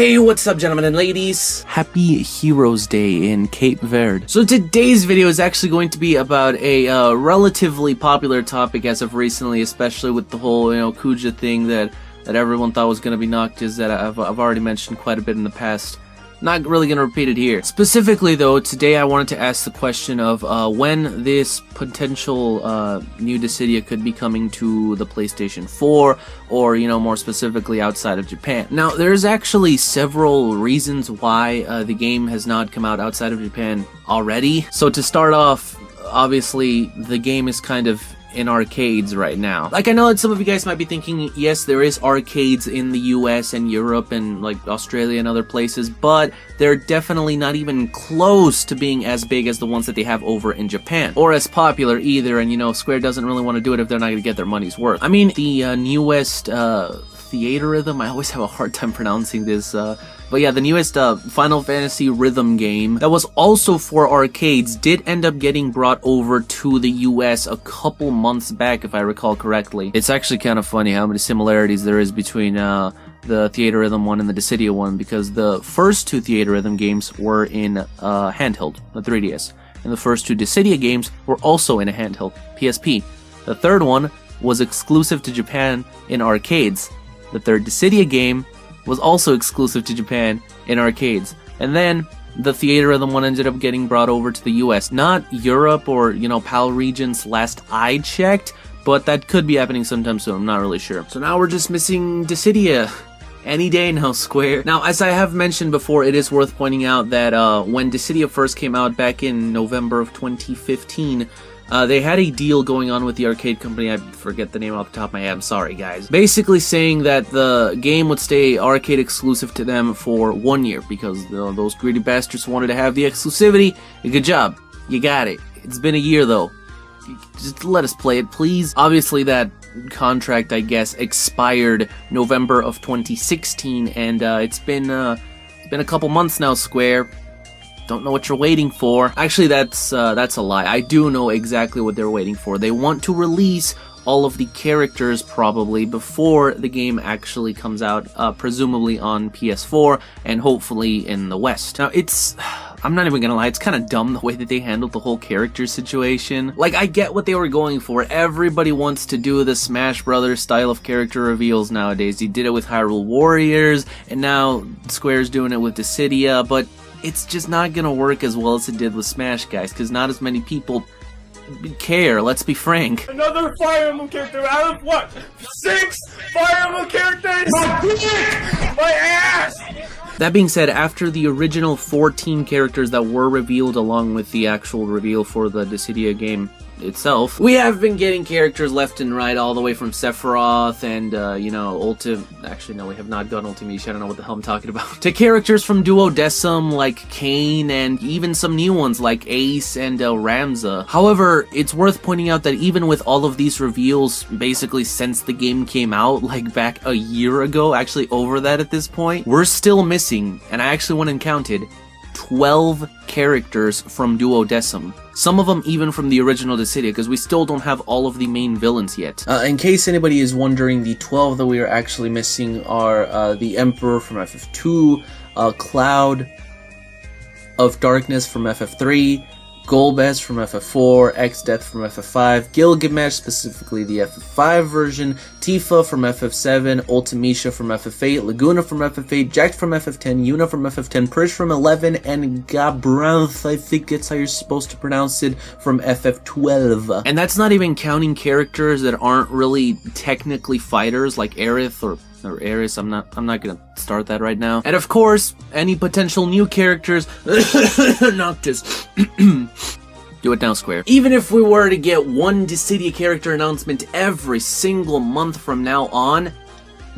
Hey, what's up, gentlemen and ladies? Happy Heroes Day in Cape Verde. So today's video is actually going to be about a relatively popular topic as of recently, especially with the whole, Kuja thing that everyone thought was going to be Noctis that I've already mentioned quite a bit in the past. Not really going to repeat it here. Specifically, though, today I wanted to ask the question of when this potential new Dissidia could be coming to the PlayStation 4, or, more specifically outside of Japan. Now, there's actually several reasons why the game has not come out outside of Japan already. So to start off, obviously, the game is kind of in arcades right now. Like, I know that some of you guys might be thinking, yes, there is arcades in the US and Europe and like Australia and other places, but they're definitely not even close to being as big as the ones that they have over in Japan, or as popular either. And Square doesn't really want to do it if they're not going to get their money's worth. I mean, the newest theater rhythm, I always have a hard time pronouncing this, but yeah, the newest Final Fantasy rhythm game that was also for arcades did end up getting brought over to the US a couple months back, if I recall correctly. It's actually kind of funny how many similarities there is between the Theater Rhythm one and the Dissidia one, because the first two Theater Rhythm games were in handheld, the 3DS, and the first two Dissidia games were also in a handheld, PSP. The third one was exclusive to Japan in arcades. The third Dissidia game was also exclusive to Japan in arcades. And then the Theater Rhythm one ended up getting brought over to the US. Not Europe or, PAL regions last I checked, but that could be happening sometime soon, I'm not really sure. So now we're just missing Dissidia. Any day now, Square. Now, as I have mentioned before, it is worth pointing out that when Dissidia first came out back in November of 2015, they had a deal going on with the arcade company. I forget the name off the top of my head, I'm sorry guys. Basically saying that the game would stay arcade exclusive to them for 1 year, because those greedy bastards wanted to have the exclusivity. Good job, you got it. It's been a year though. Just let us play it, please. Obviously that contract, I guess, expired November of 2016, and it's been a couple months now, Square. Don't know what you're waiting for. Actually, that's a lie. I do know exactly what they're waiting for. They want to release all of the characters probably before the game actually comes out, presumably on PS4 and hopefully in the West. Now, I'm not even gonna lie, it's kind of dumb the way that they handled the whole character situation. Like, I get what they were going for. Everybody wants to do the Smash Brothers style of character reveals nowadays. They did it with Hyrule Warriors, and now Square's doing it with Dissidia, but it's just not gonna work as well as it did with Smash, guys, because not as many people care, let's be frank. Another Fire Emblem character out of what? 6 Fire Emblem characters? My dick! My ass! That being said, after the original 14 characters that were revealed along with the actual reveal for the Dissidia game itself, we have been getting characters left and right, all the way from Sephiroth and, actually, no, we have not gotten Ultimecia, I don't know what the hell I'm talking about, to characters from Duodecim like Kain, and even some new ones like Ace and Ramza. However, it's worth pointing out that even with all of these reveals, basically since the game came out, like back a year ago, actually over that at this point, we're still missing, and I actually went and counted, 12 characters from Duodecim. Some of them even from the original Dissidia, because we still don't have all of the main villains yet. In case anybody is wondering, the 12 that we are actually missing are the Emperor from FF2, Cloud of Darkness from FF3, Golbez from FF4, X-Death from FF5, Gilgamesh, specifically the FF5 version, Tifa from FF7, Ultimecia from FF8, Laguna from FF8, Jack from FF10, Yuna from FF10, Prish from 11, and Gabranth, I think that's how you're supposed to pronounce it, from FF12. And that's not even counting characters that aren't really technically fighters, like Aerith or Ares. I'm not gonna start that right now. And of course, any potential new characters, Noctis. Do it now, Square. Even if we were to get one Dissidia character announcement every single month from now on,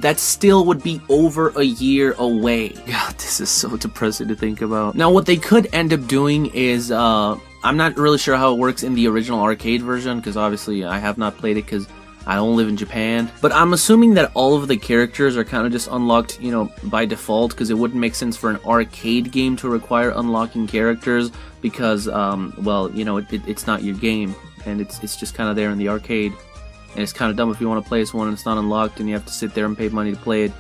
that still would be over a year away. God, this is so depressing to think about. Now, what they could end up doing is, I'm not really sure how it works in the original arcade version, because obviously I have not played it because I don't live in Japan, but I'm assuming that all of the characters are kind of just unlocked, by default, because it wouldn't make sense for an arcade game to require unlocking characters, because, it's not your game, and it's just kind of there in the arcade, and it's kind of dumb if you want to play as one and it's not unlocked and you have to sit there and pay money to play it.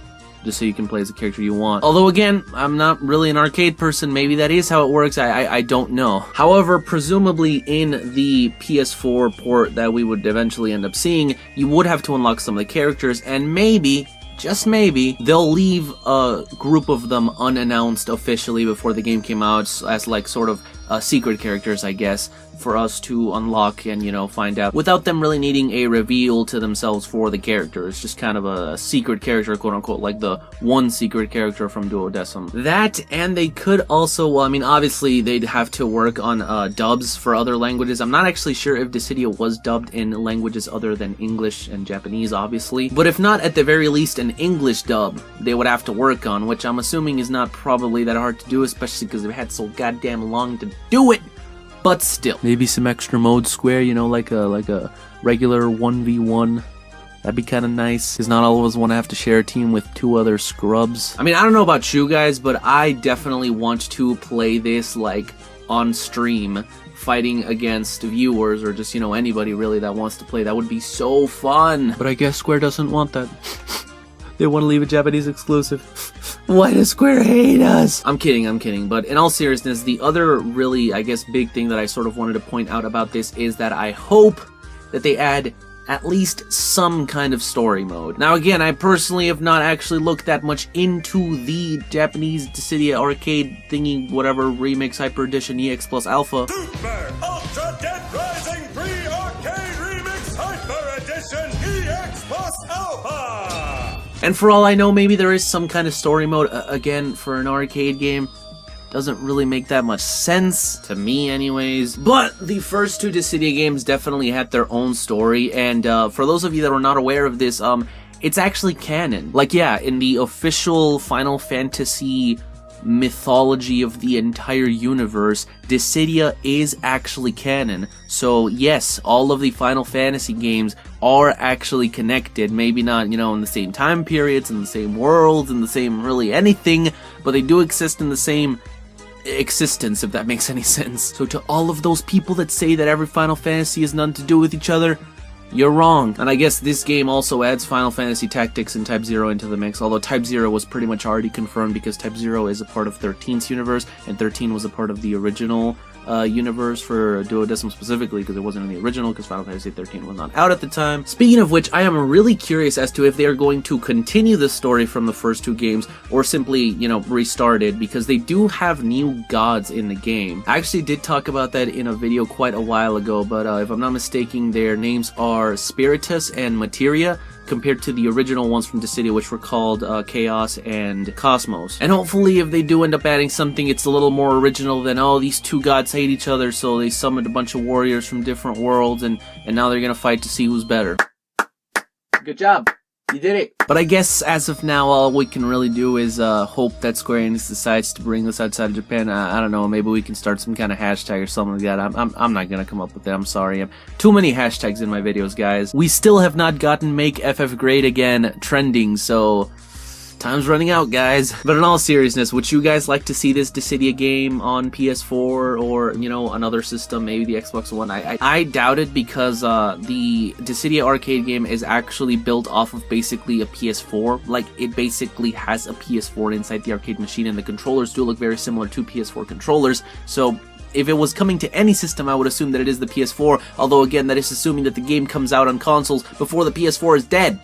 just so you can play as the character you want. Although again, I'm not really an arcade person, maybe that is how it works, I don't know. However, presumably in the PS4 port that we would eventually end up seeing, you would have to unlock some of the characters, and maybe, just maybe, they'll leave a group of them unannounced officially before the game came out as like sort of secret characters, I guess, for us to unlock and, you know, find out without them really needing a reveal to themselves for the character. It's just kind of a secret character, quote unquote, like the one secret character from Duodecim. That, and they could also, well, I mean, obviously they'd have to work on dubs for other languages. I'm not actually sure if Dissidia was dubbed in languages other than English and Japanese, obviously, but if not, at the very least an English dub they would have to work on, which I'm assuming is not probably that hard to do, especially because they've had so goddamn long to do it. But still, maybe some extra mode, Square, you know, like a regular 1v1. That'd be kind of nice, because not all of us want to have to share a team with 2 other scrubs. I mean, I don't know about you guys, but I definitely want to play this, like, on stream, fighting against viewers, or just, you know, anybody really that wants to play. That would be so fun. But I guess Square doesn't want that. They want to leave a Japanese exclusive. Why does Square hate us? I'm kidding, but in all seriousness, the other really, I guess, big thing that I sort of wanted to point out about this is that I hope that they add at least some kind of story mode. Now again, I personally have not actually looked that much into the Japanese Dissidia arcade thingy, whatever, Remix Hyper Edition EX Plus Alpha. Super Ultra Dead Rising 3 Arcade Remix Hyper Edition EX Plus Alpha! And for all I know, maybe there is some kind of story mode. Again, for an arcade game, doesn't really make that much sense, to me anyways. But the first 2 Dissidia games definitely had their own story, and for those of you that are not aware of this, it's actually canon. Like, yeah, in the official Final Fantasy mythology of the entire universe, Dissidia is actually canon. So yes, all of the Final Fantasy games are actually connected. Maybe not, you know, in the same time periods, in the same worlds, in the same really anything, but they do exist in the same existence, if that makes any sense. So to all of those people that say that every Final Fantasy has nothing to do with each other, you're wrong. And I guess this game also adds Final Fantasy Tactics and Type 0 into the mix, although Type 0 was pretty much already confirmed because Type 0 is a part of 13's universe, and 13 was a part of the original universe for Duodecim specifically, because it wasn't in the original, because Final Fantasy 13 was not out at the time. Speaking of which, I am really curious as to if they are going to continue the story from the first 2 games, or simply, you know, restart it, because they do have new gods in the game. I actually did talk about that in a video quite a while ago, but if I'm not mistaken, their names are Spiritus and Materia, compared to the original ones from Dissidia, which were called Chaos and Cosmos. And hopefully if they do end up adding something, it's a little more original than, oh, these 2 gods hate each other, so they summoned a bunch of warriors from different worlds, and now they're gonna fight to see who's better. Good job. You did it. But I guess as of now, all we can really do is hope that Square Enix decides to bring this outside of Japan. I don't know, maybe we can start some kind of hashtag or something like that. I'm not gonna come up with it, I'm sorry. Too many hashtags in my videos, guys. We still have not gotten Make FF Great Again trending, so time's running out, guys. But in all seriousness, would you guys like to see this Dissidia game on PS4 or, you know, another system, maybe the Xbox One? I doubt it, because the Dissidia arcade game is actually built off of basically a PS4. Like, it basically has a PS4 inside the arcade machine, and the controllers do look very similar to PS4 controllers. So if it was coming to any system, I would assume that it is the PS4, although again, that is assuming that the game comes out on consoles before the PS4 is dead.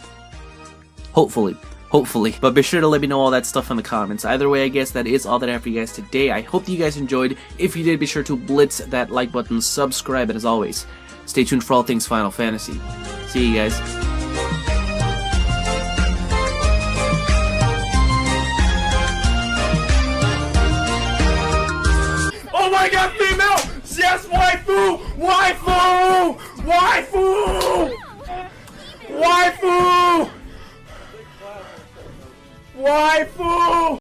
Hopefully. But be sure to let me know all that stuff in the comments. Either way, I guess that is all that I have for you guys today. I hope that you guys enjoyed. If you did, be sure to blitz that like button, subscribe, and as always, stay tuned for all things Final Fantasy. See you guys. Oh my god, female! Yes, waifu! Waifu! Waifu! Waifu! Waifu!